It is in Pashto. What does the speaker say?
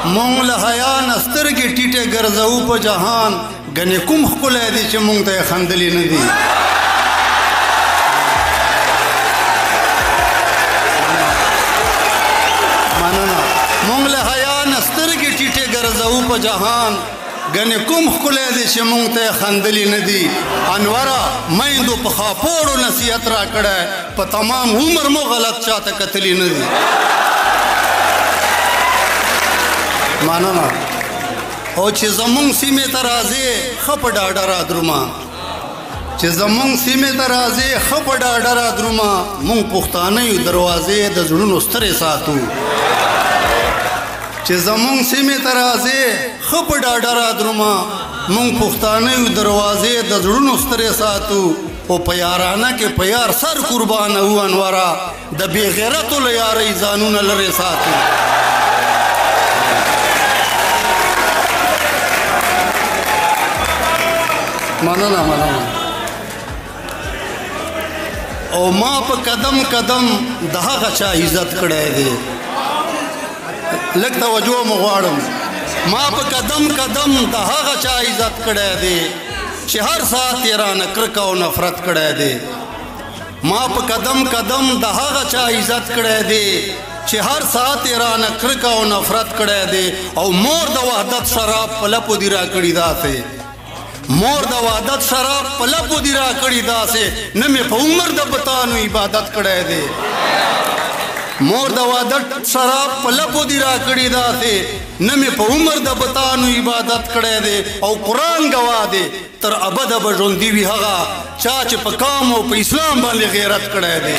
مونږ له حیا نه سترګې ټیټې ګرځوو په جهان ګنې کوم ښکلی دی چې مونږ ته یې خندلي نه دي مننه مونږ له حیا نه سترګې ټیټې ګرځوو په جهان ګنې کوم ښکلی دی چې مونږ ته یې خندلي نه دي انوره میندو په خاپوړو نصیحت را کړی په تمام عمر مو غلط چاته کتلي نه دي مننه او چې زمونږ سیمې ته راځې ښه په ډاډه را درومه چې زمونږ سیمې ته راځې ښه په ډاډه را درومه مونږ پښتانه یو دروازې د زړونو سترې ساتو چې زمونږ سیمې ته راځې ښه په ډاډه را درومه مونږ پښتانه یو دروازې د زړونو سترې ساتو او په یارانه کې په یار سر قربانه وو انوره د بې غیرتو له یارۍ ځانونه لرې ساتو مننه مننه او ما په قدم قدم د هغه چا عزت کړی دی لږ توجه مو غواړم ما په قدم قدم د هغه چا عزت کړی دی چې هر ساعت یې رانه کرکه او نفرت کړی دی ما په قدم قدم د هغه چا عزت کړی دی چې هر ساعت یې رانه کرکه او نفرت کړی دی او مور د وحدت شراب په لپو دي را کړي داسې مور د وحدت شراب په لپو دي را کړي داسې نه مې په عمر د بتانو عبادت کړی دی مور د وحدت شراب په لپو دي را کړي داسې نه مې په عمر د بتانو عبادت کړی دی او قرآن ګواه دی تر ابده به ژوندي وي هغه چا چې په قام او په اسلام باندې غیرت کړی دی